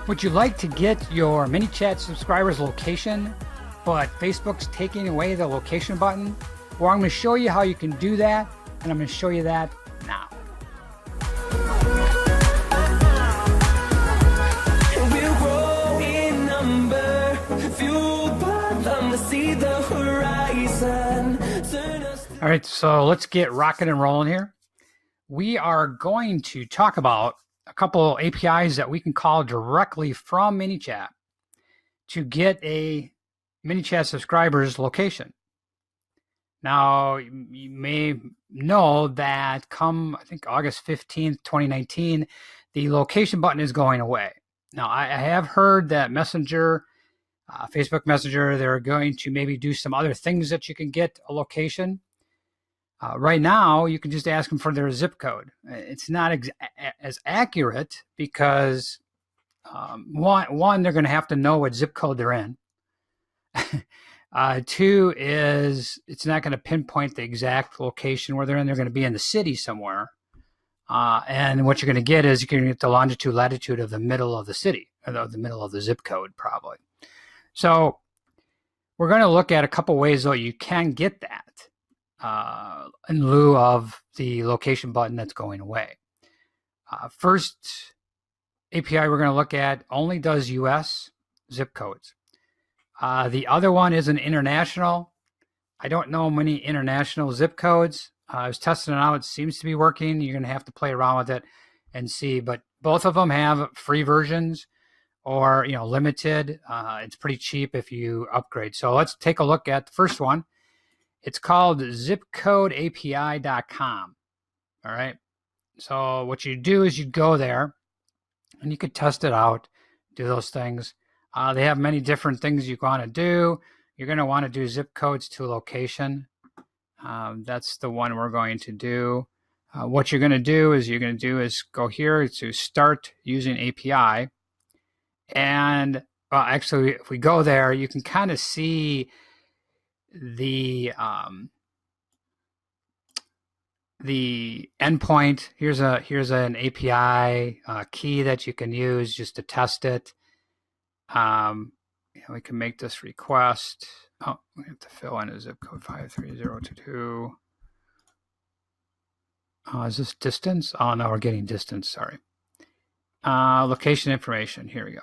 Would you like to get your ManyChat subscribers' location, but Facebook's taking away the location button? Well, I'm going to show you how you can do that, and I'm going to show you that now. We'll grow in number, fueled by them to see the horizon. All right, so let's get rocking and rolling here. We are going to talk about a couple APIs that we can call directly from ManyChat to get a ManyChat subscriber's location. Now, you may know that come, I think, August 15th, 2019, the location button is going away. Now, I have heard that Messenger, Facebook Messenger, they're going to maybe do some other things that you can get a location. Right now, you can just ask them for their zip code. It's not as accurate because, one, they're going to have to know what zip code they're in. Two is it's not going to pinpoint the exact location where they're in. They're going to be in the city somewhere. And what you're going to get is you're going to get the longitude, latitude of the middle of the city, or the middle of the zip code, probably. So we're going to look at a couple ways, though, you can get that in lieu of the location button that's going away. First API we're going to look at only does US zip codes. The other one is an international. I don't know many international zip codes. I was testing it out. It seems to be working. You're going to have to play around with it and see. But both of them have free versions or limited. It's pretty cheap if you upgrade. So let's take a look at the first one. It's called ZipCodeAPI.com. All right. So what you do is you go there and you could test it out, do those things. They have many different things you want to do. You're going to want to do zip codes to location. That's the one we're going to do. What you're going to do is go here to start using API. And actually, if we go there, you can kind of see the endpoint. Here's an API key that you can use just to test it. We can make this request. Oh, we have to fill in a zip code 53022. Is this distance? Oh no, we're getting distance. Sorry. Location information. Here we go.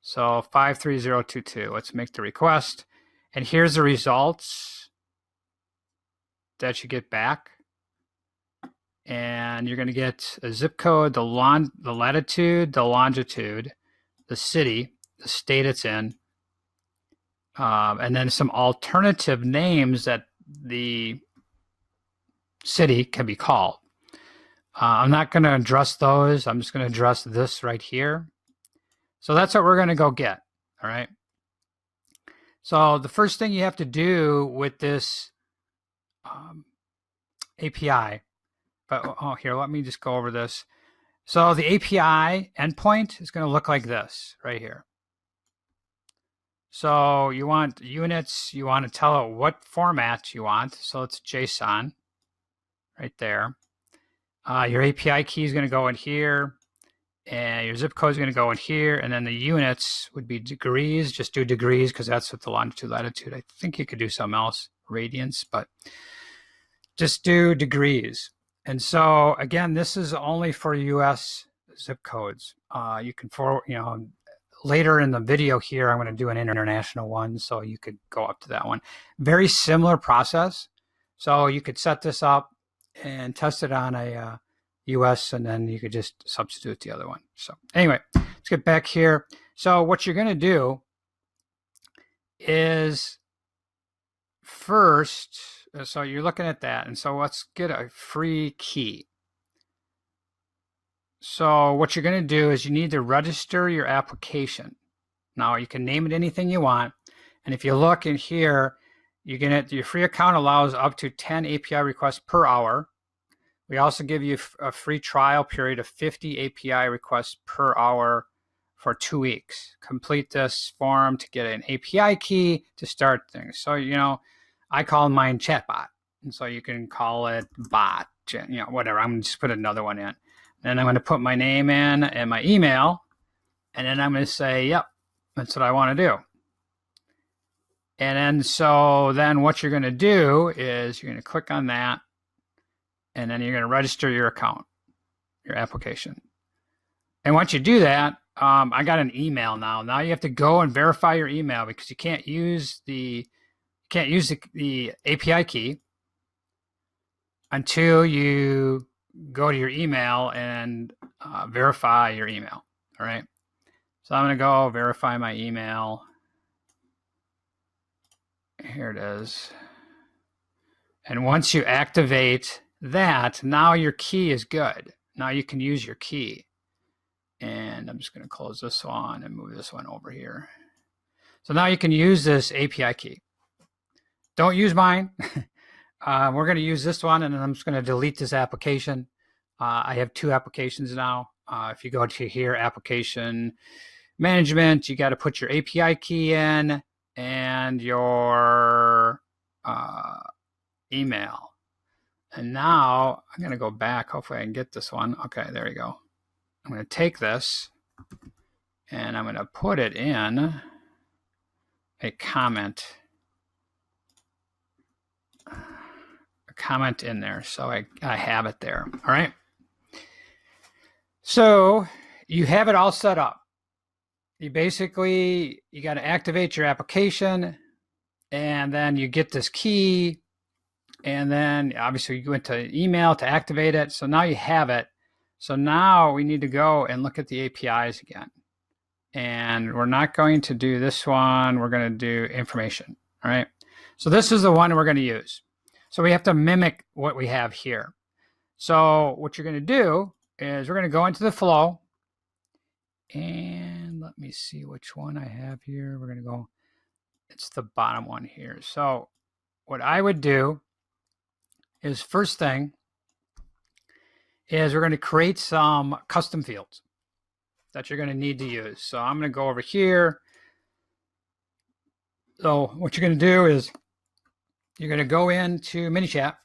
So 53022. Let's make the request. And here's the results that you get back. And you're going to get a zip code, the latitude, the longitude, the city, the state it's in, and then some alternative names that the city can be called. I'm not going to address those. I'm just going to address this right here. So that's what we're going to go get. All right. So the first thing you have to do with this API, but here, let me just go over this. So the API endpoint is going to look like this right here. So you want units, you want to tell it what format you want. So it's JSON right there. Your API key is going to go in here, and your zip code is going to go in here, and then the units would be degrees. Just do degrees because that's what the longitude, latitude. I think you could do something else, radians, but just do degrees. And so again, this is only for US zip codes. You can forward, later in the video here, I'm going to do an international one, so you could go up to that one. Very similar process. So you could set this up and test it on a US, and then you could just substitute the other one. So anyway, let's get back here. So what you're going to do is first, so you're looking at that, and so let's get a free key. So what you're going to do is you need to register your application. Now you can name it anything you want, and if you look in here, your free account allows up to 10 API requests per hour. We also give you a free trial period of 50 API requests per hour for 2 weeks. Complete this form to get an API key to start things. So, I call mine chatbot. And so you can call it bot, whatever. I'm going to just put another one in. Then I'm going to put my name in and my email. And then I'm going to say, yep, that's what I want to do. And then so then what you're going to do is you're going to click on that, and then you're going to register your account, your application. And once you do that, I got an email now. Now you have to go and verify your email, because you can't use the API key until you go to your email and verify your email. All right. So I'm going to go verify my email. Here it is. And once you activate that, now your key is good. Now you can use your key. And I'm just going to close this one and move this one over here. So now you can use this API key. Don't use mine. We're going to use this one, and then I'm just going to delete this application. I have 2 applications now. If you go to here, application management, you got to put your API key in and your email. And now I'm going to go back. Hopefully I can get this one. Okay, there you go. I'm going to take this and I'm going to put it in a comment in there. So I have it there. All right. So you have it all set up. You got to activate your application, and then you get this key, and then obviously you go into email to activate it. So now you have it. So now we need to go and look at the APIs again. And we're not going to do this one. We're going to do information. All right. So this is the one we're going to use. So we have to mimic what we have here. So what you're going to do is we're going to go into the flow. And let me see which one I have here. We're going to go, it's the bottom one here. So what I would do is, first thing is we're going to create some custom fields that you're going to need to use. So I'm going to go over here. So what you're going to do is you're going to go into ManyChat,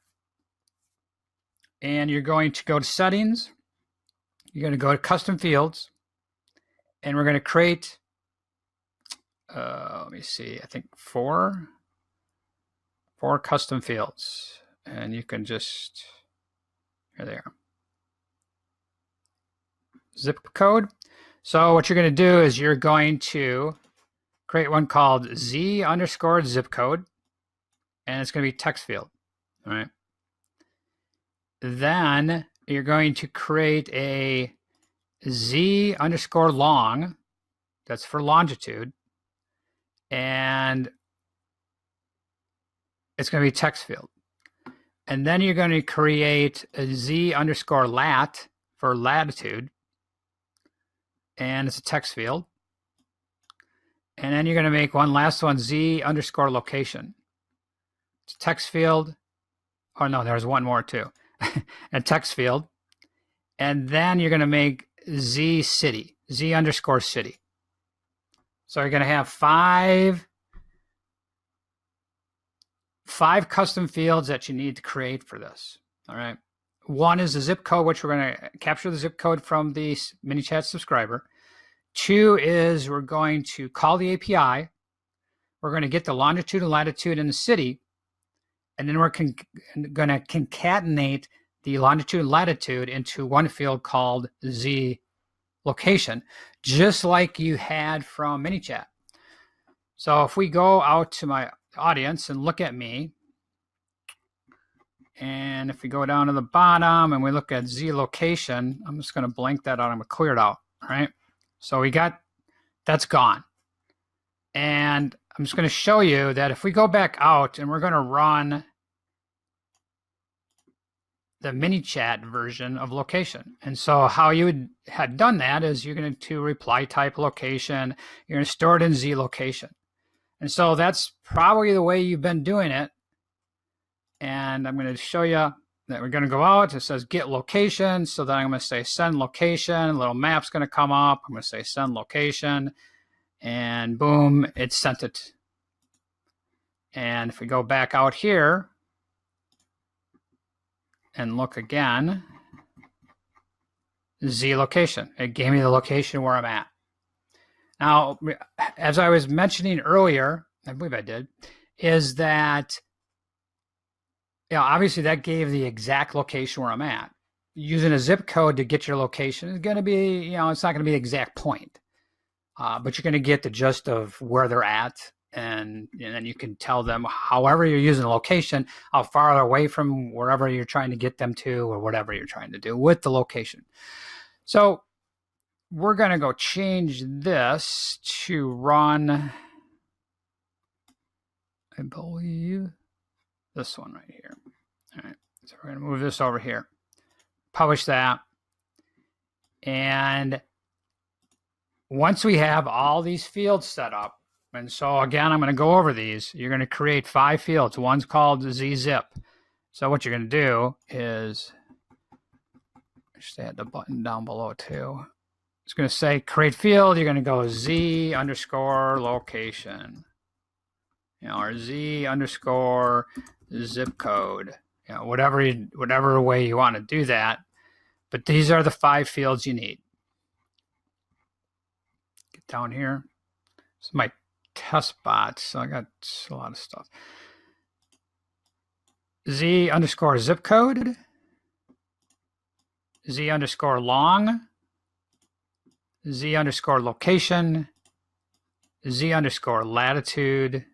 and you're going to go to settings. You're going to go to custom fields, and we're going to create, let me see, I think four custom fields. And you can just, here they are. Zip code. So what you're going to do is you're going to create one called Z_zip_code, and it's going to be text field. All right. Then you're going to create a Z_long, that's for longitude, and it's going to be text field. And then you're going to create a Z_lat for latitude, and it's a text field. And then you're going to make one last one, Z_location. It's a text field. Oh no, there's one more too. A text field. And then you're going to make Z_city, Z_city. So you're going to have five custom fields that you need to create for this. All right. One is the zip code, which we're going to capture the zip code from the ManyChat subscriber. 2 is we're going to call the API. We're going to get the longitude and latitude in the city. And then we're going to concatenate the longitude and latitude into one field called Z location, just like you had from ManyChat. So if we go out to my audience and look at me, and if we go down to the bottom and we look at Z location, I'm just going to blank that out. I'm going to clear it out. All right. So we got, that's gone. And I'm just going to show you that if we go back out and we're going to run the ManyChat version of location. And so how you would have done that is you're going to reply type location. You're going to store it in Z location. And so that's probably the way you've been doing it. And I'm going to show you that we're going to go out. It says get location. So then I'm going to say send location. A little map's going to come up. I'm going to say send location. And boom, it sent it. And if we go back out here and look again, Z location. It gave me the location where I'm at. Now, as I was mentioning earlier, I believe I did, is that, obviously that gave the exact location where I'm at. Using a zip code to get your location is going to be, it's not going to be the exact point, but you're going to get the gist of where they're at. And then you can tell them, however you're using the location, how far away from wherever you're trying to get them to or whatever you're trying to do with the location. So we're going to go change this to run, I believe, this one right here. All right, so we're going to move this over here. Publish that. And once we have all these fields set up, and so again, I'm going to go over these. You're going to create 5 fields. One's called ZZip. So what you're going to do is, just add the button down below too. It's going to say create field. You're going to go Z underscore location, or Z underscore zip code, whatever way you want to do that. But these are the 5 fields you need. Get down here. This is my test bots, so I got a lot of stuff. Z underscore zip code, Z underscore long, Z underscore location, Z underscore latitude,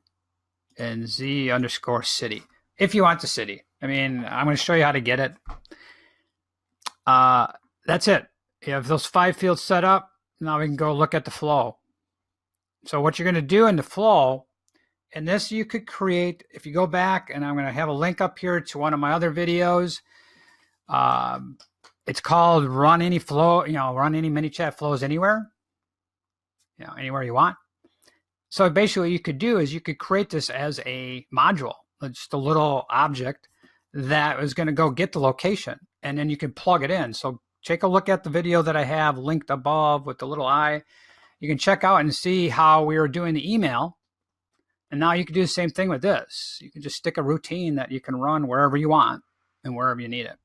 and Z underscore city. If you want the city. I mean, I'm going to show you how to get it. That's it. You have those 5 fields set up. Now we can go look at the flow. So what you're going to do in the flow, and this you could create, if you go back, and I'm going to have a link up here to one of my other videos. It's called Run Any Flow, run any ManyChat flows anywhere, anywhere you want. So basically what you could do is you could create this as a module, just a little object that is going to go get the location, and then you can plug it in. So take a look at the video that I have linked above with the little eye. You can check out and see how we were doing the email. And now you can do the same thing with this. You can just stick a routine that you can run wherever you want and wherever you need it.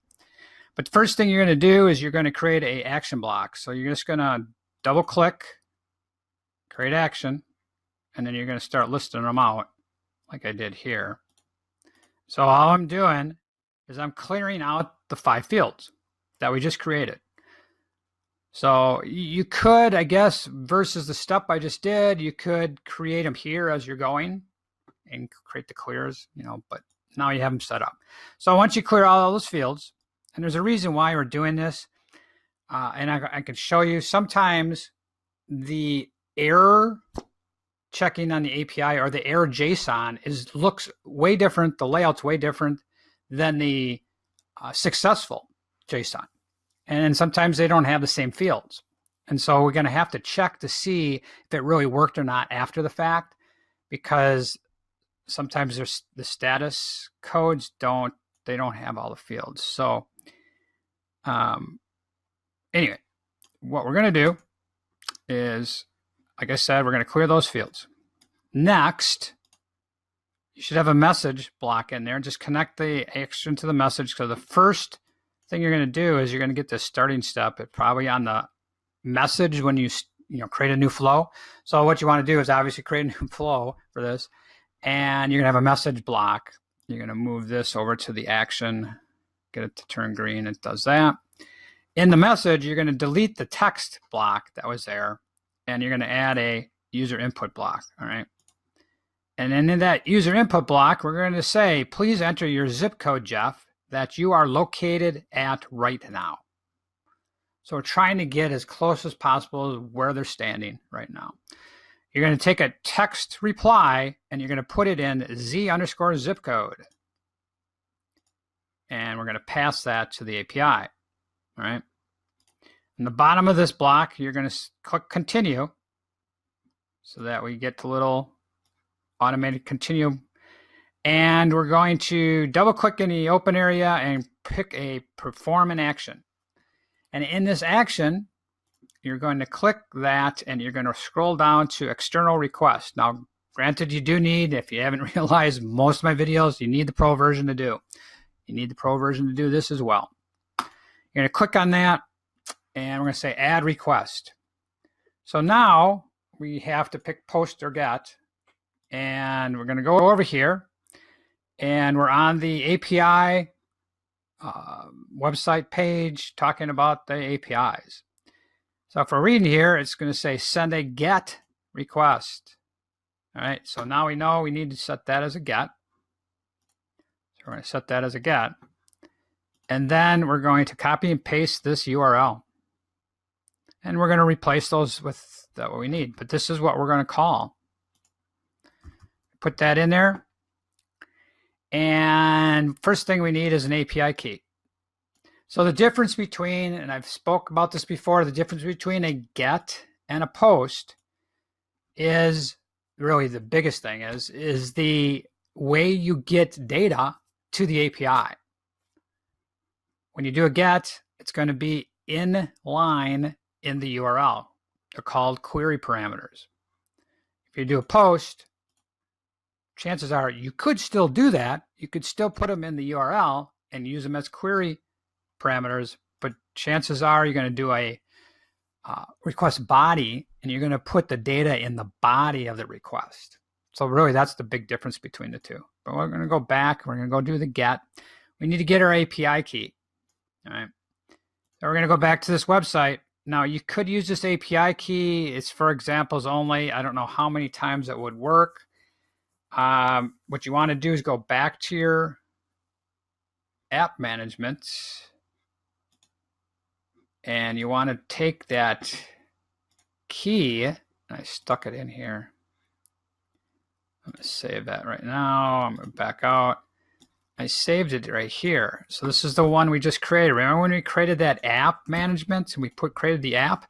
But the first thing you're going to do is you're going to create an action block. So you're just going to double click, create action, and then you're going to start listing them out like I did here. So all I'm doing is I'm clearing out the 5 fields that we just created. So you could, I guess, versus the step I just did, you could create them here as you're going and create the clears, but now you have them set up. So once you clear all those fields, and there's a reason why we're doing this, and I can show you sometimes the error checking on the API or the error JSON looks way different, the layout's way different than the successful JSON. And sometimes they don't have the same fields. And so we're going to have to check to see if it really worked or not after the fact, because sometimes the status codes don't have all the fields. So anyway, what we're going to do is, like I said, we're going to clear those fields. Next, you should have a message block in there. Just connect the action to the message. So the first thing you're going to do is you're going to get this starting step. It probably on the message when you create a new flow. So what you want to do is obviously create a new flow for this, and you're going to have a message block. You're going to move this over to the action, get it to turn green. It does that. In the message, you're going to delete the text block that was there, and you're going to add a user input block. All right. And then in that user input block, we're going to say, please enter your zip code, Jeff, that you are located at right now. So we're trying to get as close as possible to where they're standing right now. You're going to take a text reply and you're going to put it in Z underscore zip code. And we're going to pass that to the API. All right. In the bottom of this block, you're going to click continue so that we get the little automated continue. And we're going to double click in the open area and pick a perform an action. And in this action, you're going to click that and you're going to scroll down to external request. Now, granted, you do need, if you haven't realized most of my videos, you need the pro version to do. You need the pro version to do this as well. You're going to click on that and we're going to say add request. So now we have to pick post or get. And we're going to go over here. And we're on the API website page talking about the APIs. So if we're reading here, it's going to say send a GET request. All right, so now we know we need to set that as a GET. So we're going to set that as a GET. And then we're going to copy and paste this URL. And we're going to replace those with what we need. But this is what we're going to call. Put that in there. And first thing we need is an API key. So the difference between, and I've spoke about this before, the difference between a GET and a POST is really the biggest thing is the way you get data to the API. When you do a GET, it's going to be in line in the URL. They're called query parameters. If you do a POST, chances are you could still do that. You could still put them in the URL and use them as query parameters, but chances are you're going to do a request body and you're going to put the data in the body of the request. So really that's the big difference between the two. But we're going to go back. We're going to go do the GET. We need to get our API key. All right. So we're going to go back to this website. Now you could use this API key. It's for examples only. I don't know how many times it would work. What you want to do is go back to your app management and you want to take that key, and I stuck it in here. I'm going to save that right now. I'm going to back out. I saved it right here. So this is the one we just created. Remember when we created that app management and we created the app?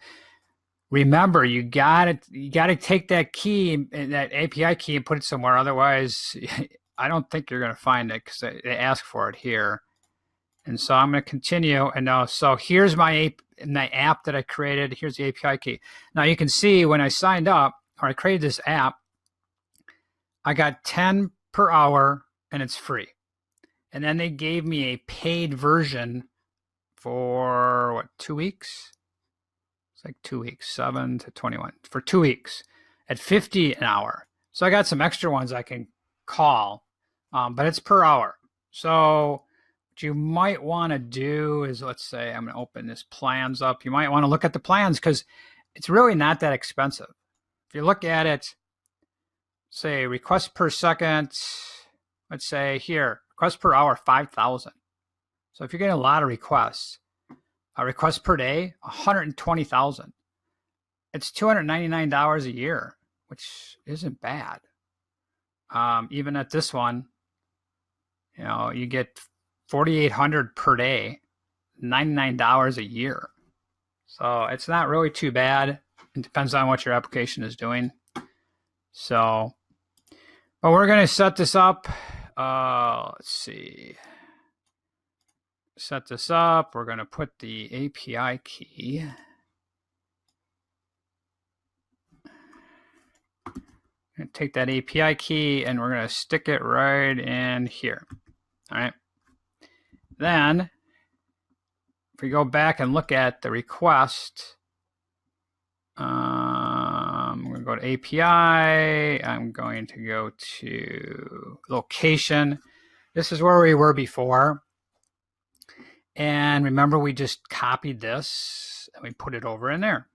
Remember, you got to take that key, that API key, and put it somewhere. Otherwise, I don't think you're going to find it because they ask for it here. And so I'm going to continue. And now, so here's my app that I created. Here's the API key. Now you can see when I signed up or I created this app, I got 10 per hour and it's free. And then they gave me a paid version for what, 2 weeks? It's like 2 weeks, 7 to 21 for 2 weeks at $50 an hour. So I got some extra ones I can call, but it's per hour. So what you might want to do is, let's say I'm going to open this plans up. You might want to look at the plans because it's really not that expensive. If you look at it, say request per second, let's say here, request per hour, 5,000. So if you're getting a lot of requests, a request per day, 120,000. It's $299 a year, which isn't bad. Even at this one, you know, you get 4,800 per day, $99 a year. So it's not really too bad. It depends on what your application is doing. So, but we're going to set this up. Let's see. Set this up. We're going to put the API key. And take that API key and we're going to stick it right in here. All right. Then, if we go back and look at the request, I'm going to go to API. I'm going to go to location. This is where we were before. And remember, we just copied this and we put it over in there.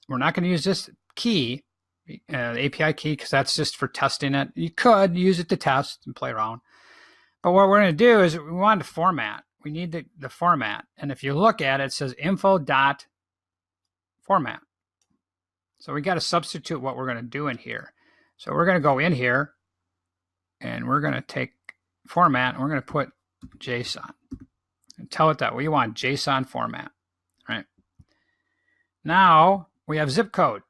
We're not going to use this key, the API key, because that's just for testing it. You could use it to test and play around. But what we're going to do is we want to format. We need the format. And if you look at it, it says info.format. So we got to substitute what we're going to do in here. So we're going to go in here and we're going to take format and we're going to put JSON. And tell it that we want JSON format, right? Now we have zip code.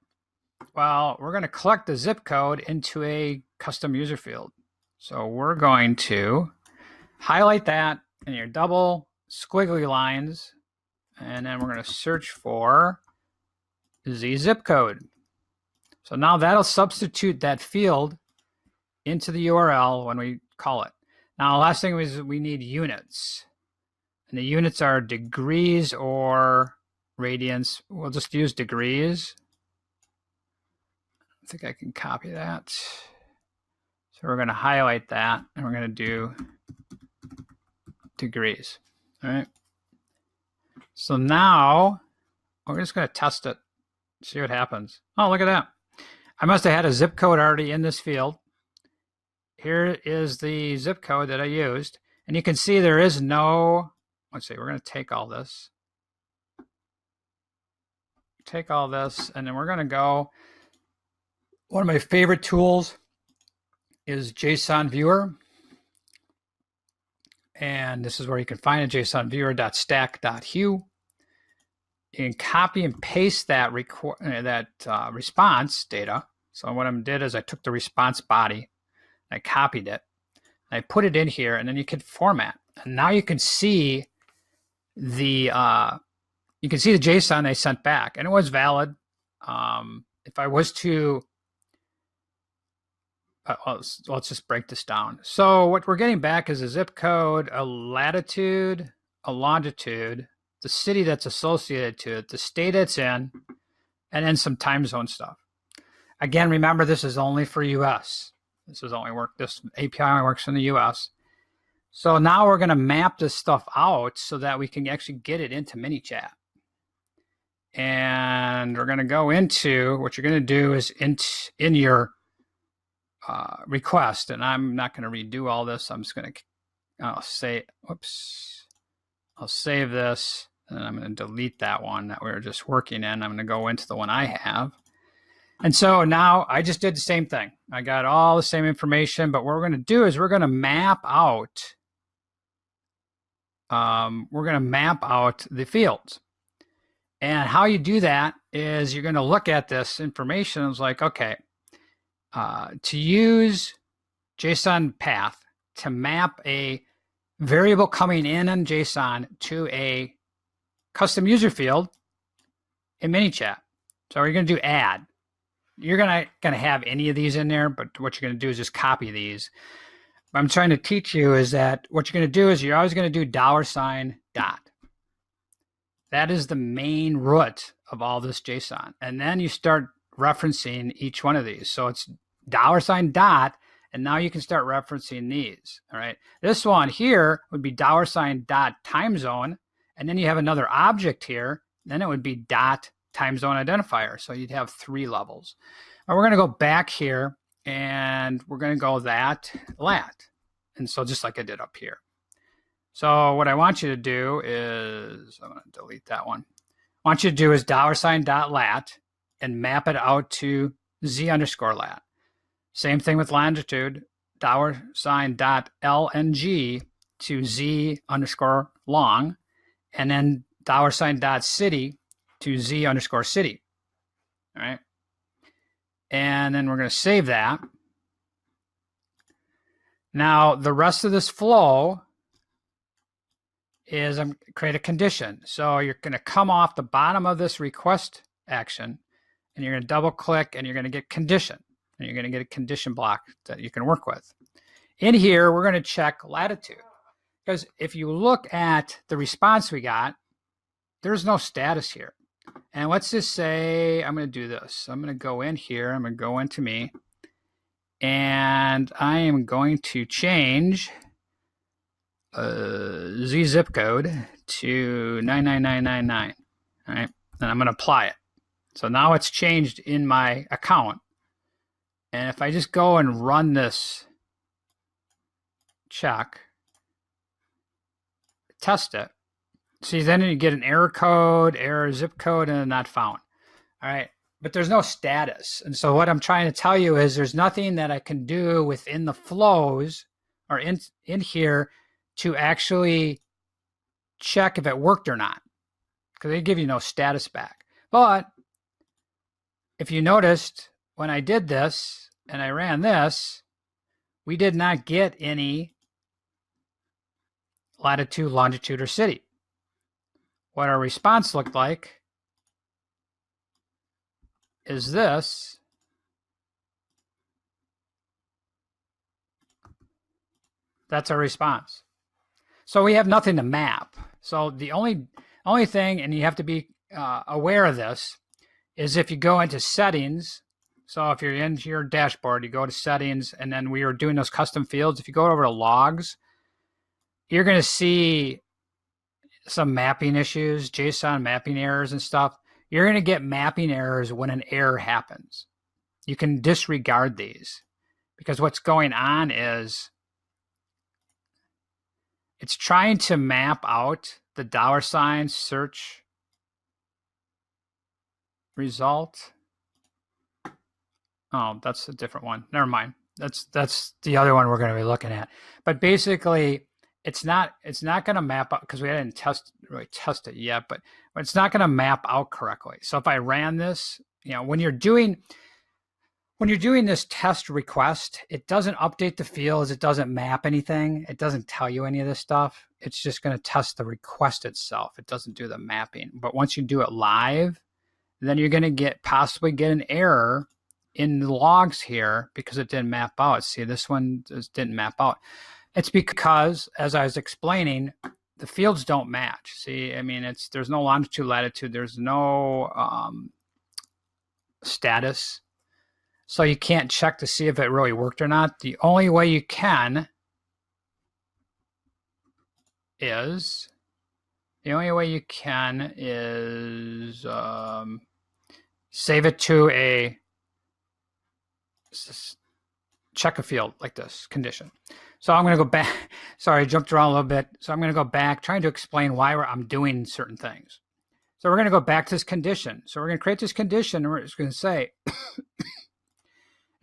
Well, we're going to collect the zip code into a custom user field. So we're going to highlight that in your double squiggly lines, and then we're going to search for the zip code. So now that'll substitute that field into the URL when we call it. Now, the last thing is we need units. And the units are degrees or radians. We'll just use degrees. I think I can copy that. So we're going to highlight that, and we're going to do degrees. All right. So now we're just going to test it, see what happens. Oh, look at that. I must have had a zip code already in this field. Here is the zip code that I used. And you can see there is no, let's see, we're going to take all this. Take all this, and then we're going to go. One of my favorite tools is JSON Viewer. And this is where you can find it, jsonviewer.stack.hu. You can copy and paste that response data. So what I did is I took the response body, I copied it, I put it in here, and then you can format. And now you can see the JSON they sent back, and it was valid. If I was to, let's just break this down. So what we're getting back is a zip code, a latitude, a longitude, the city that's associated to it, the state it's in, and then some time zone stuff. Again, remember, this is only for US. This API only works in the US. So now we're going to map this stuff out so that we can actually get it into ManyChat. And we're going to go into, what you're going to do is in your request, and I'm not going to redo all this. I'm just going to, I'll save this, and I'm going to delete that one that we were just working in. I'm going to go into the one I have. And so now I just did the same thing. I got all the same information, but what we're going to do is we're going to map out the fields. And how you do that is you're going to look at this information. It's like, okay, to use JSON path to map a variable coming in JSON to a custom user field in ManyChat. So you're going to do add. You're going to have any of these in there, but what you're going to do is just copy these. What I'm trying to teach you is that what you're going to do is you're always going to do $. That is the main root of all this JSON. And then you start referencing each one of these. So it's $, and now you can start referencing these. All right. This one here would be $time zone, and then you have another object here. Then it would be time zone identifier. So you'd have 3 levels. Now we're going to go back here, and we're going to go lat. And so just like I did up here. So what I want you to do is, I'm going to delete that one. I want you to do is $.lat and map it out to z_lat. Same thing with longitude, $.lng to z_long, and then $.city to z_city. All right. And then we're going to save that. Now the rest of this flow is I'm create a condition. So you're going to come off the bottom of this request action, and you're going to double click, and you're going to get condition, and you're going to get a condition block that you can work with. In here, we're going to check latitude, because if you look at the response we got, there's no status here. And let's just say I'm going to do this. I'm going to go in here. I'm going to go into me, and I am going to change Z zip code to 99999. All right, and I'm going to apply it. So now it's changed in my account. And if I just go and run this check, test it, see, then you get an error code, error zip code, and not found. All right, but there's no status. And so what I'm trying to tell you is there's nothing that I can do within the flows or in here to actually check if it worked or not, because they give you no status back. But if you noticed, when I did this and I ran this, we did not get any latitude, longitude, or city. What our response looked like is this. That's our response. So we have nothing to map. So the only thing, and you have to be aware of this, is if you go into settings, So if you're into your dashboard, you go to settings, and then we were doing those custom fields. If you go over to logs, you're going to see some mapping issues, JSON mapping errors and stuff. You're going to get mapping errors when an error happens. You can disregard these because what's going on is it's trying to map out the $ search result. Oh, that's a different one. Never mind. That's the other one we're going to be looking at. But basically, it's not going to map out because we hadn't really test it yet, but it's not going to map out correctly. So if I ran this, when you're doing this test request, it doesn't update the fields, it doesn't map anything, it doesn't tell you any of this stuff. It's just going to test the request itself. It doesn't do the mapping. But once you do it live, then you're going to possibly get an error in the logs here because it didn't map out. See, this one didn't map out. It's because, as I was explaining, the fields don't match. See, I mean, there's no longitude, latitude, there's no status. So you can't check to see if it really worked or not. The only way you can is save it to check a field like this, condition. So I'm going to go back. Sorry, I jumped around a little bit. So I'm going to go back trying to explain why I'm doing certain things. So we're going to go back to this condition. So we're going to create this condition and we're just going to say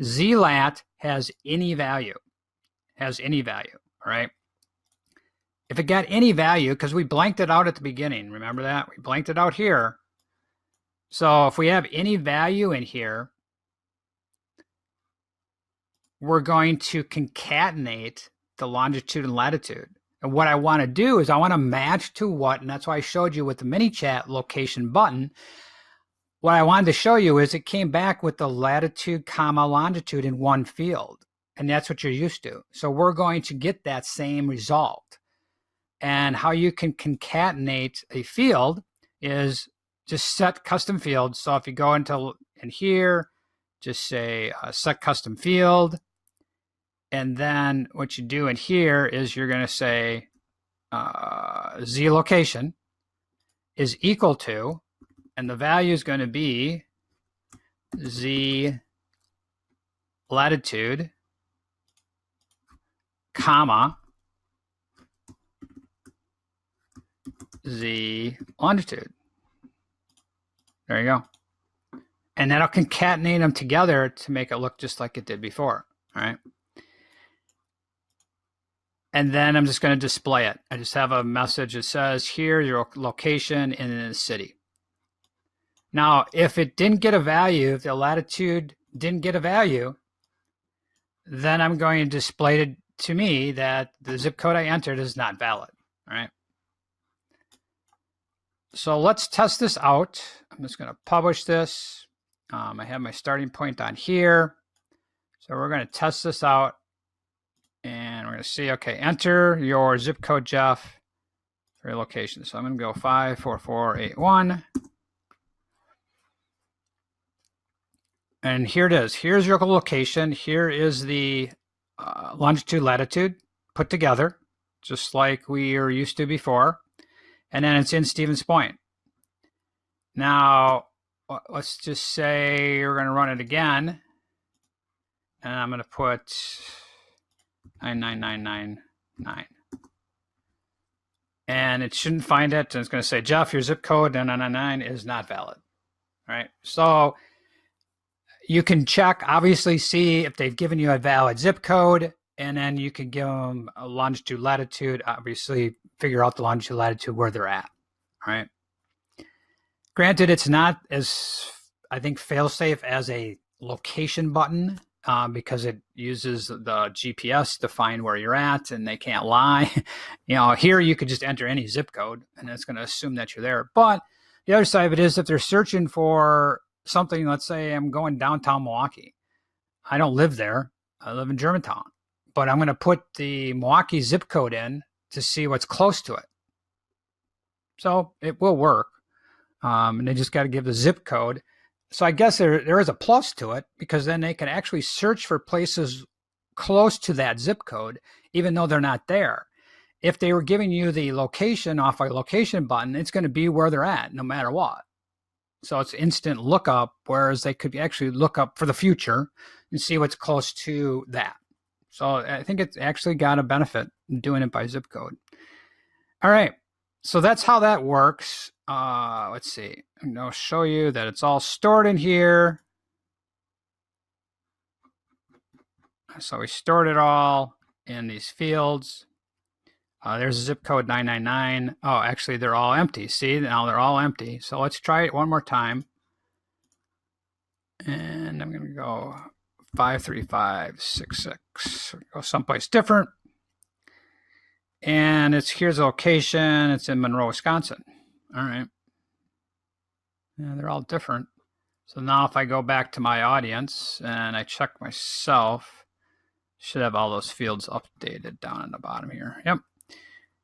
zlat has any value, all right? If it got any value, because we blanked it out at the beginning, remember that? We blanked it out here. So if we have any value in here, we're going to concatenate the longitude and latitude. And what I want to do is I want to match to what, and that's why I showed you with the ManyChat location button. What I wanted to show you is it came back with the latitude, comma, longitude in one field. And that's what you're used to. So we're going to get that same result. And how you can concatenate a field is just set custom fields. So if you go in here, just say set custom field. And then what you do in here is you're going to say z location is equal to, and the value is going to be z latitude, comma, z longitude. There you go. And that'll concatenate them together to make it look just like it did before. All right. And then I'm just going to display it. I just have a message that says, here's your location in the city. Now, if it didn't get a value, if the latitude didn't get a value, then I'm going to display it to me that the zip code I entered is not valid. All right. So let's test this out. I'm just going to publish this. I have my starting point on here. So we're going to test this out. And we're going to see, okay, enter your zip code, Jeff, for your location. So I'm going to go 54481. And here it is. Here's your location. Here is the longitude, latitude put together, just like we were used to before. And then it's in Stevens Point. Now, let's just say we're going to run it again. And I'm going to put 99999. And it shouldn't find it. And it's going to say, Jeff, your zip code 9999 is not valid. All right. So you can check, obviously, see if they've given you a valid zip code. And then you can give them a longitude, latitude, obviously figure out the longitude, latitude where they're at. All right. Granted, it's not as, I think, fail-safe as a location button because it uses the GPS to find where you're at and they can't lie. Here you could just enter any zip code and it's going to assume that you're there. But the other side of it is if they're searching for something, let's say I'm going downtown Milwaukee. I don't live there. I live in Germantown. But I'm going to put the Milwaukee zip code in to see what's close to it. So it will work. And they just got to give the zip code. So I guess there is a plus to it, because then they can actually search for places close to that zip code, even though they're not there. If they were giving you the location off a location button, it's going to be where they're at no matter what. So it's instant lookup, whereas they could actually look up for the future and see what's close to that. So I think it's actually got a benefit in doing it by zip code. All right. So that's how that works. Let's see. I'm going to show you that it's all stored in here. So we stored it all in these fields. There's a zip code 999. Oh, actually, they're all empty. See, now they're all empty. So let's try it one more time. And I'm going to go 53566. Go someplace different. And here's the location. It's in Monroe, Wisconsin. All right. Yeah, they're all different. So now if I go back to my audience and I check myself, should have all those fields updated down in the bottom here. Yep.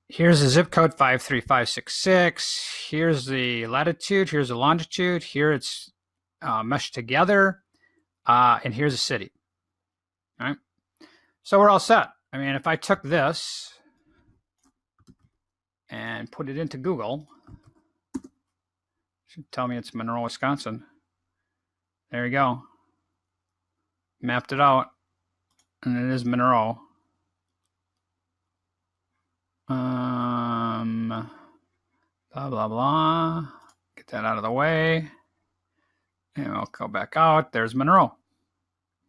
Here's the zip code 53566. Here's the latitude. Here's the longitude. Here it's meshed together. And here's the city. All right. So we're all set. I mean, if I took this and put it into Google, it should tell me it's Monroe, Wisconsin. There you go. Mapped it out. And it is Monroe. Blah, blah, blah. Get that out of the way. And we'll go back out. There's Monroe.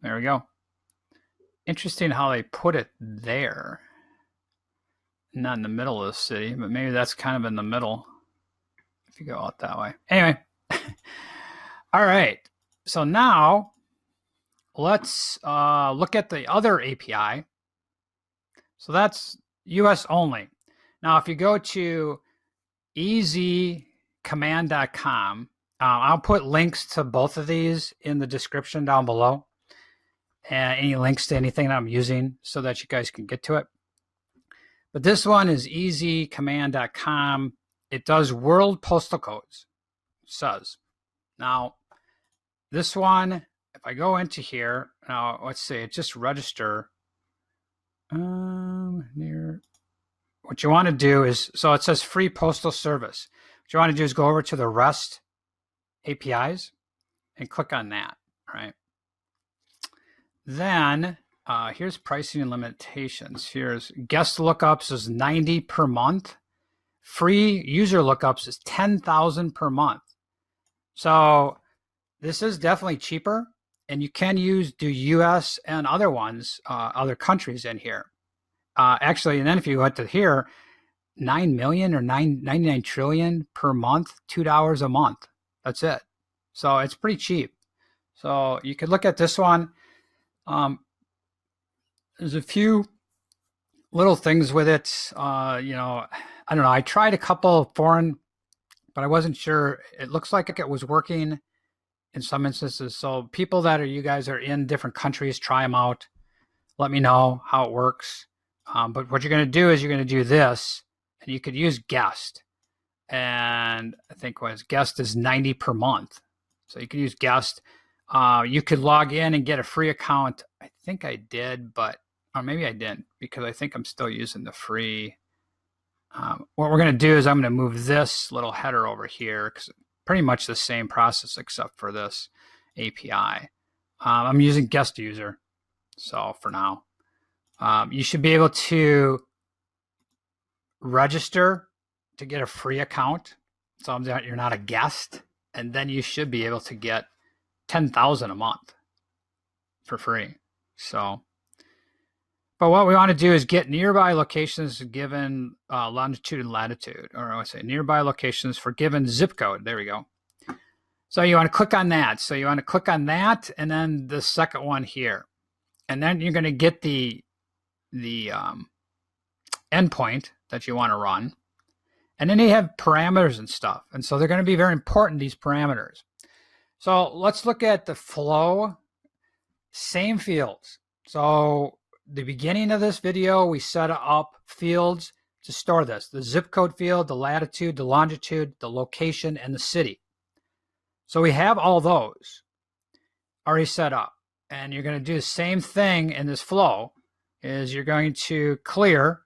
There we go. Interesting how they put it there. Not in the middle of the city, but maybe that's kind of in the middle if you go out that way. Anyway. All right. So now let's look at the other API. So that's US only. Now, if you go to ezcmd.com, I'll put links to both of these in the description down below. And any links to anything that I'm using so that you guys can get to it. But this one is ezcmd.com. It does world postal codes, it says. Now, this one, if I go into here, now let's see, it just register. What you want to do is, so it says free postal service. What you want to do is go over to the REST APIs and click on that, right? Then here's pricing and limitations. Here's guest lookups is 90 per month. Free user lookups is 10,000 per month. So this is definitely cheaper, and you can do US and other ones, other countries in here. Actually, and then if you went to here, 9 million or 99 trillion per month, $2 a month. That's it. So it's pretty cheap. So you could look at this one. There's a few little things with it. I don't know. I tried a couple foreign, but I wasn't sure. It looks like it was working in some instances. So people that you guys are in different countries, try them out. Let me know how it works. But what you're going to do is you're going to do this, and you could use guest. And I think guest is 90 per month. So you can use guest. You could log in and get a free account. I think I did, or maybe I didn't, because I think I'm still using the free. What we're going to do is I'm going to move this little header over here, because pretty much the same process except for this API. I'm using guest user. So for now, you should be able to register to get a free account. So you're not a guest, and then you should be able to get 10,000 a month for free. So, but what we want to do is get nearby locations given longitude and latitude, or I would say nearby locations for given zip code. There we go. So you want to click on that. So you want to click on that, and then the second one here, and then you're going to get the endpoint that you want to run, and then they have parameters and stuff, and so they're going to be very important, these parameters. So let's look at the flow. Same fields. So the beginning of this video, we set up fields to store this: the zip code field, the latitude, the longitude, the location, and the city. So we have all those already set up. And you're going to do the same thing in this flow is you're going to clear.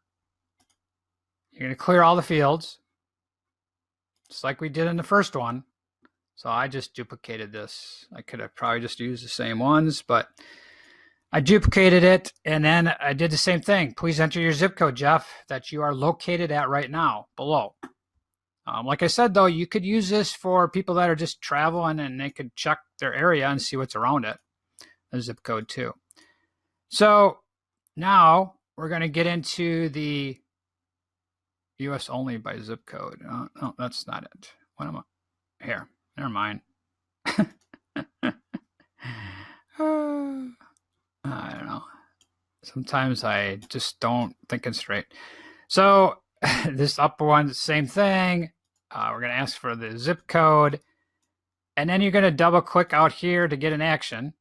You're going to clear all the fields, just like we did in the first one. So I just duplicated this. I could have probably just used the same ones, but I duplicated it, and then I did the same thing. Please enter your zip code, Jeff, that you are located at right now below. Like I said, though, you could use this for people that are just traveling, and they could check their area and see what's around it, the zip code too. So now we're going to get into the US only by zip code. No, that's not it. What am I? Here. Never mind. I don't know. Sometimes I just don't think it straight. So this upper one, same thing. We're going to ask for the zip code. And then you're going to double click out here to get an action.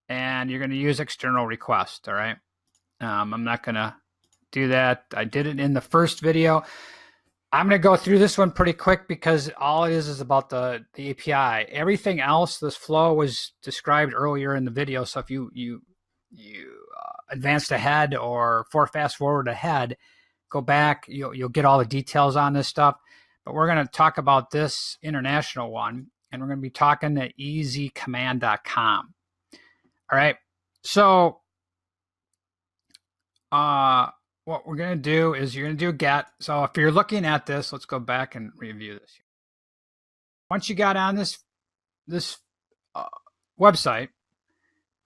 And you're going to use external request. All right. I'm not going to do that. I did it in the first video. I'm going to go through this one pretty quick because all it is about the API. Everything else, this flow was described earlier in the video. So if you advanced ahead or fast forward ahead, go back, you'll get all the details on this stuff. But we're going to talk about this international one, and we're going to be talking to ezcmd.com. All right. So what we're going to do is you're going to do a get. So if you're looking at this, let's go back and review this. Once you got on this website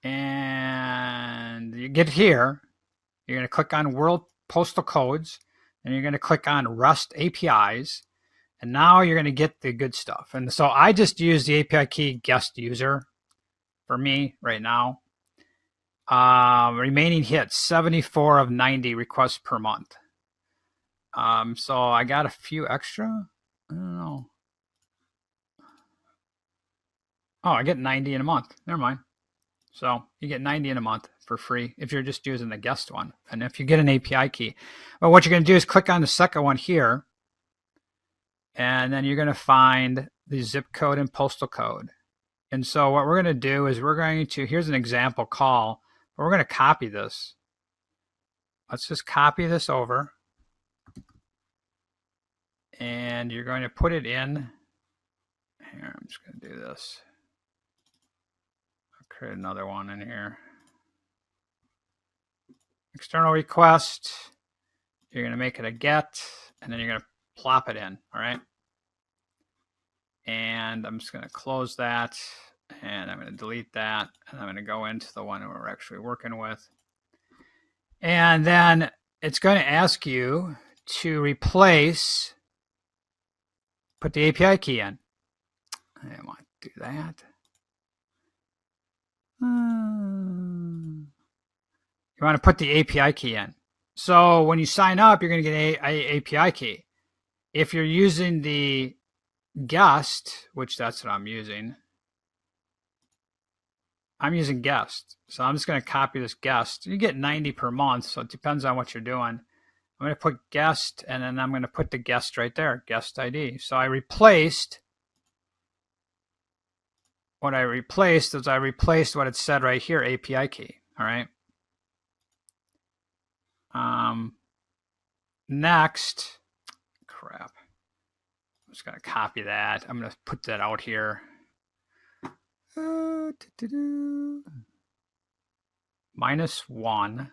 and you get here, you're going to click on World Postal Codes, and you're going to click on REST APIs, and now you're going to get the good stuff. And so I just use the API key guest user for me right now. Remaining hits, 74 of 90 requests per month. So I got a few extra. I don't know. Oh, I get 90 in a month. Never mind. So you get 90 in a month for free if you're just using the guest one. And if you get an API key. Well, what you're going to do is click on the second one here. And then you're going to find the zip code and postal code. And so what we're going to do is we're going to, here's an example call. We're going to copy this. Let's just copy this over. And you're going to put it in. Here, I'm just going to do this. I'll create another one in here. External request. You're going to make it a get, and then you're going to plop it in. All right. And I'm just going to close that. And I'm going to delete that, and I'm going to go into the one we're actually working with. And then it's going to ask you to replace, put the API key in. I don't want to do that. You want to put the API key in. So when you sign up, you're going to get an API key. If you're using the guest, which that's what I'm using, I'm using guest. So I'm just going to copy this guest. You get 90 per month, so it depends on what you're doing. I'm going to put guest, and then I'm going to put the guest right there, guest ID. So I replaced, what I replaced is I replaced what it said right here, API key. All right. Next, crap. I'm just going to copy that. I'm going to put that out here. -1. I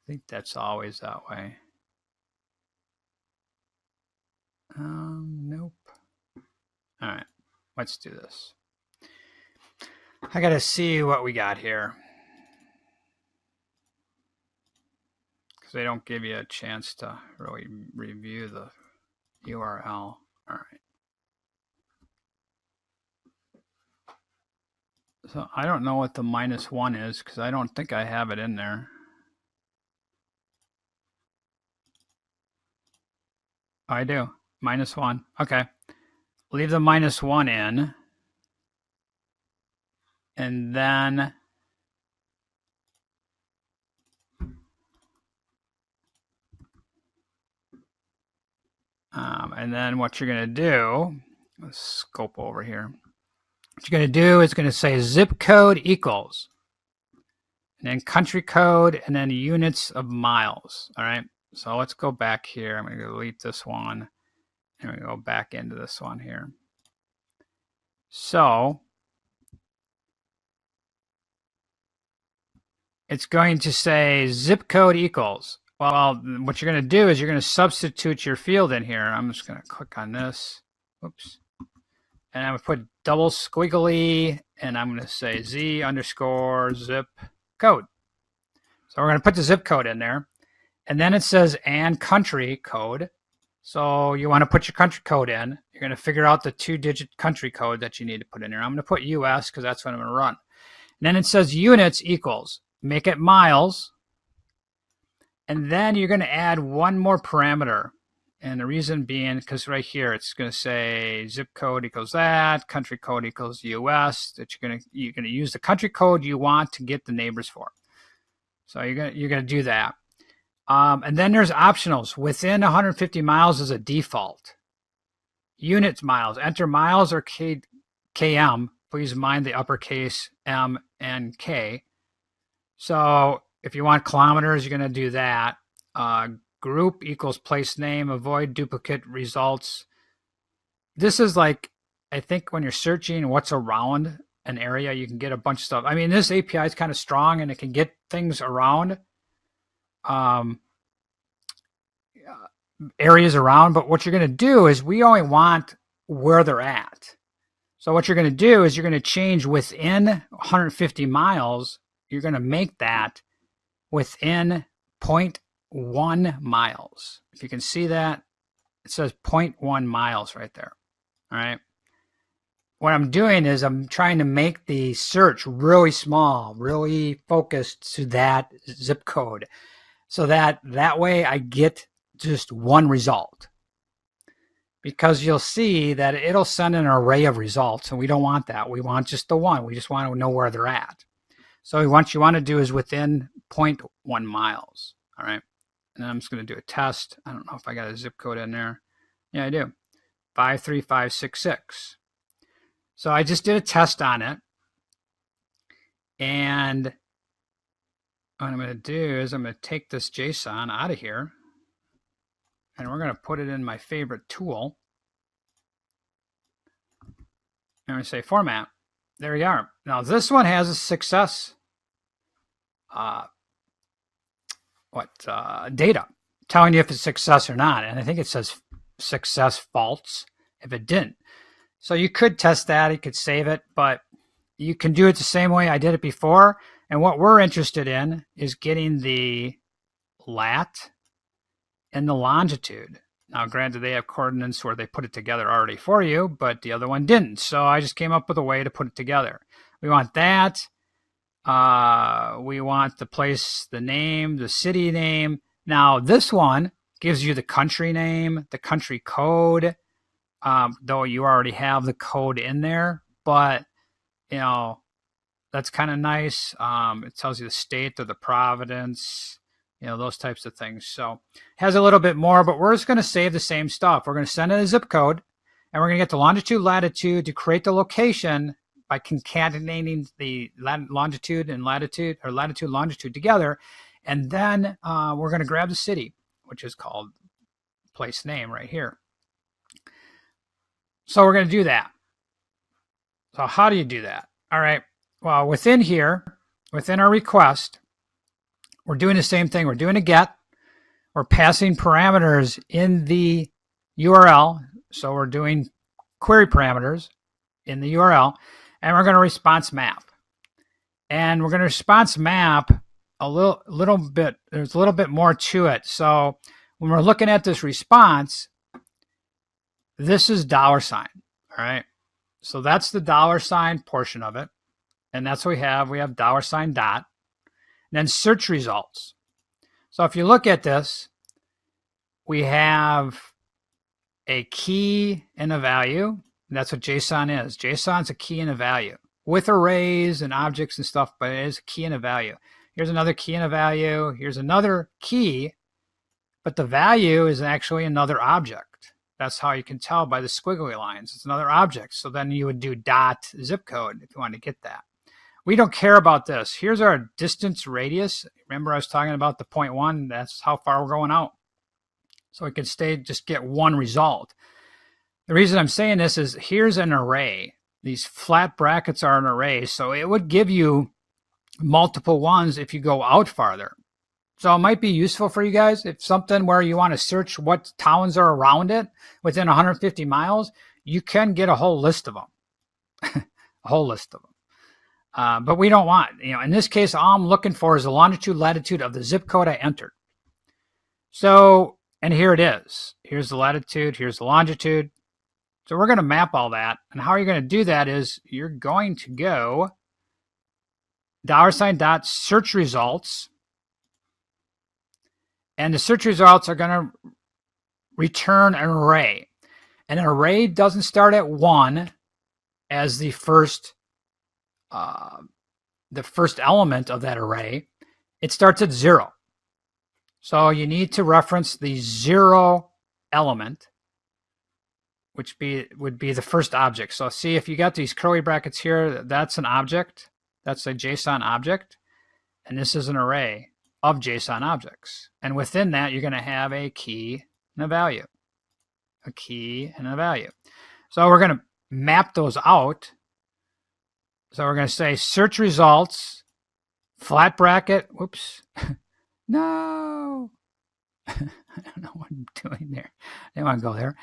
think that's always that way. Nope. All right, let's do this. I got to see what we got here, because they don't give you a chance to really review the URL. All right. So I don't know what the -1 is, because I don't think I have it in there. Oh, I do. -1. Okay. Leave the -1 in. And then And then what you're going to do, let's scope over here. What you're going to do is going to say zip code equals, and then country code, and then units of miles. All right. So let's go back here. I'm going to delete this one, and we go back into this one here. So it's going to say zip code equals. Well, what you're going to do is you're going to substitute your field in here. I'm just going to click on this. Oops. And I'm going to put double squiggly, and I'm going to say Z _ zip code. So we're going to put the zip code in there. And then it says and country code. So you want to put your country code in. You're going to figure out the 2-digit country code that you need to put in here. I'm going to put US because that's what I'm going to run. And then it says units equals. Make it miles. And then you're going to add one more parameter. And the reason being, because right here it's going to say zip code equals that, country code equals US. That you're going to use the country code you want to get the neighbors for. So you're going to do that. And then there's optionals. Within 150 miles is a default. Units miles. Enter miles or km. Please mind the uppercase M and K. So if you want kilometers, you're going to do that. Group equals place name. Avoid duplicate results. This is like, I think when you're searching what's around an area, you can get a bunch of stuff. I mean, this API is kind of strong and it can get things around areas around. But what you're going to do is we only want where they're at. So what you're going to do is you're going to change within 150 miles. You're going to make that within 0.1 miles. If you can see that, it says 0.1 miles right there. All right. What I'm doing is I'm trying to make the search really small, really focused to that zip code, so that way I get just one result. Because you'll see that it'll send an array of results, and we don't want that. We want just the one. We just want to know where they're at. So what you want to do is within 0.1 miles. All right. And then I'm just going to do a test. I don't know if I got a zip code in there. Yeah, I do. 53566. So I just did a test on it. And what I'm going to do is I'm going to take this JSON out of here. And we're going to put it in my favorite tool. And I'm going to say format. There we are. Now this one has a success data telling you if it's success or not. And I think it says success false if it didn't. So you could test that, you could save it, but you can do it the same way I did it before. And what we're interested in is getting the lat and the longitude. Now, granted, they have coordinates where they put it together already for you, but the other one didn't. So I just came up with a way to put it together. We want that. We want the place, the name, the city name. Now, this one gives you the country name, the country code, though you already have the code in there. But, you know, that's kind of nice. It tells you the state or the province, you know, those types of things. So it has a little bit more, but we're just going to save the same stuff. We're going to send in a zip code, and we're going to get the longitude, latitude to create the location by concatenating the longitude and latitude, or latitude, longitude together. And then we're going to grab the city, which is called place name right here. So we're going to do that. So how do you do that? All right. Well, within here, within our request, we're doing the same thing. We're doing a get. We're passing parameters in the URL. So we're doing query parameters in the URL, and we're going to response map. And we're going to response map a little bit. There's a little bit more to it. So when we're looking at this response, this is $. All right. So that's the $sign portion of it. And that's what we have. We have $. Dot. And then search results. So if you look at this, we have a key and a value. And that's what JSON is. JSON's a key and a value with arrays and objects and stuff, but it is a key and a value. Here's another key and a value. Here's another key, but the value is actually another object. That's how you can tell by the squiggly lines. It's another object. So then you would do dot zip code if you want to get that. We don't care about this. Here's our distance radius. Remember I was talking about the 0.1? That's how far we're going out. So we could just get one result. The reason I'm saying this is here's an array. These flat brackets are an array. So it would give you multiple ones if you go out farther. So it might be useful for you guys if something where you want to search what towns are around it within 150 miles, you can get a whole list of them, a whole list of them. But we don't want, in this case, all I'm looking for is the longitude, latitude of the zip code I entered. So, and here it is. Here's the latitude, here's the longitude. So we're going to map all that. And how you're going to do that is you're going to go $ search results. And the search results are going to return an array. And an array doesn't start at 1 as the first element of that array. It starts at 0. So you need to reference the 0 element, which would be the first object. So see, if you got these curly brackets here, that's an object. That's a JSON object. And this is an array of JSON objects. And within that, you're going to have a key and a value. A key and a value. So we're going to map those out. So we're going to say search results, flat bracket. Whoops. No. I don't know what I'm doing there. I didn't want to go there.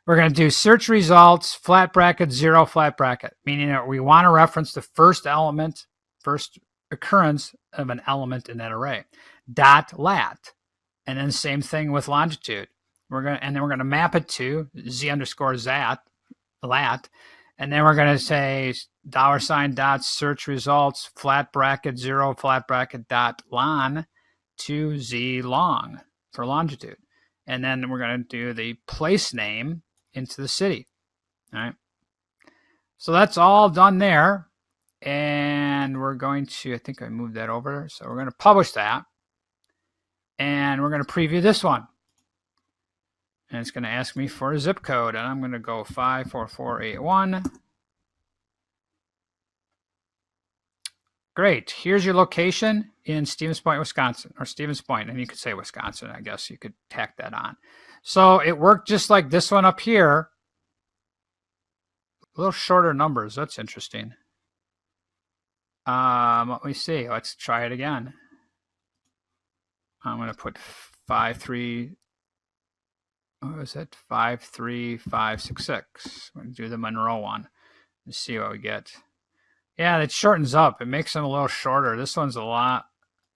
We're going to do search results, flat bracket, 0, flat bracket, meaning that we want to reference the first element, first occurrence of an element in that array. .lat. And then same thing with longitude. And then we're going to map it to z_zat, lat. And then we're going to say $ search results, flat bracket, 0, flat bracket, .lon to z long for longitude. And then we're going to do the place name into the city. All right. So that's all done there. And we're going to, I think I moved that over. So we're going to publish that. And we're going to preview this one. And it's going to ask me for a zip code. And I'm going to go 54481. Great. Here's your location in Stevens Point, Wisconsin. Or Stevens Point. And you could say Wisconsin, I guess. You could tack that on. So it worked just like this one up here. A little shorter numbers. That's interesting. Let me see. Let's try it again. I'm going to put 53566. I'm going to do the Monroe one. Let's see what we get. Yeah, it shortens up. It makes them a little shorter. This one's a lot,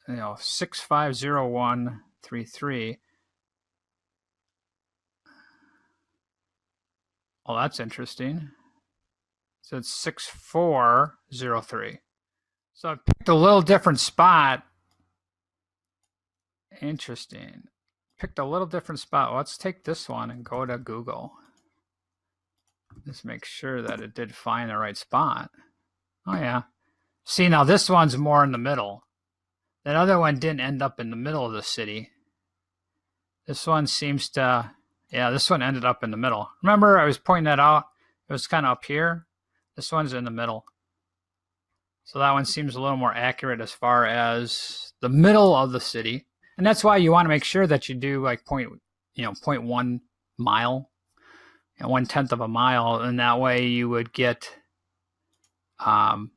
650133. Oh, that's interesting. So it's 6403. So I picked a little different spot. Interesting. Picked a little different spot. Let's take this one and go to Google. Just make sure that it did find the right spot. Oh, yeah. See, now this one's more in the middle. That other one didn't end up in the middle of the city. This one seems to, yeah, this one ended up in the middle. Remember, I was pointing that out. It was kind of up here. This one's in the middle. So that one seems a little more accurate as far as the middle of the city. And that's why you want to make sure that you do like 0.1 mile, 1/10 of a mile. And that way you would get, as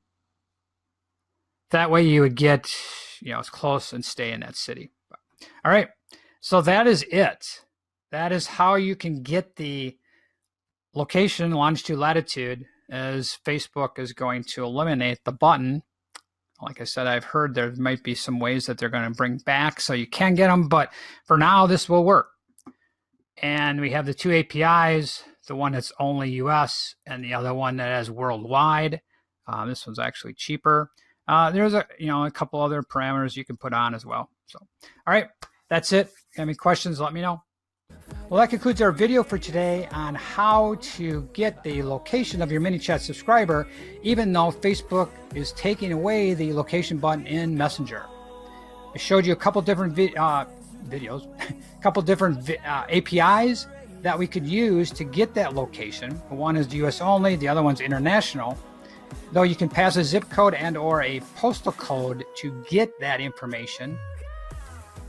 close and stay in that city. All right. So that is it. That is how you can get the location, longitude, latitude, as Facebook is going to eliminate the button. Like I said, I've heard there might be some ways that they're going to bring back so you can get them, but for now, this will work. And we have the two APIs, the one that's only US and the other one that has worldwide. This one's actually cheaper. There's a couple other parameters you can put on as well. So, all right, that's it. If you have any questions, let me know. Well, that concludes our video for today on how to get the location of your ManyChat subscriber, even though Facebook is taking away the location button in Messenger. I showed you a couple different videos, a couple different APIs, that we could use to get that location. One is US only, the other one's international. Though you can pass a zip code and or a postal code to get that information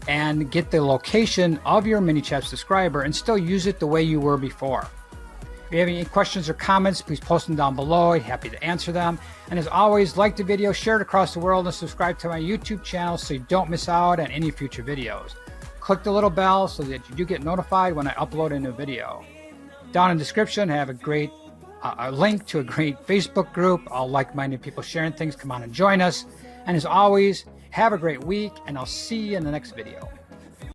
and get the location of your ManyChat subscriber and still use it the way you were before. If you have any questions or comments, please post them down below. I'd be happy to answer them. And as always, like the video, share it across the world, and subscribe to my YouTube channel so you don't miss out on any future videos. Click the little bell so that you do get notified when I upload a new video. Down in the description, I have a great a link to a great Facebook group. All like-minded people sharing things. Come on and join us. And as always, have a great week, and I'll see you in the next video.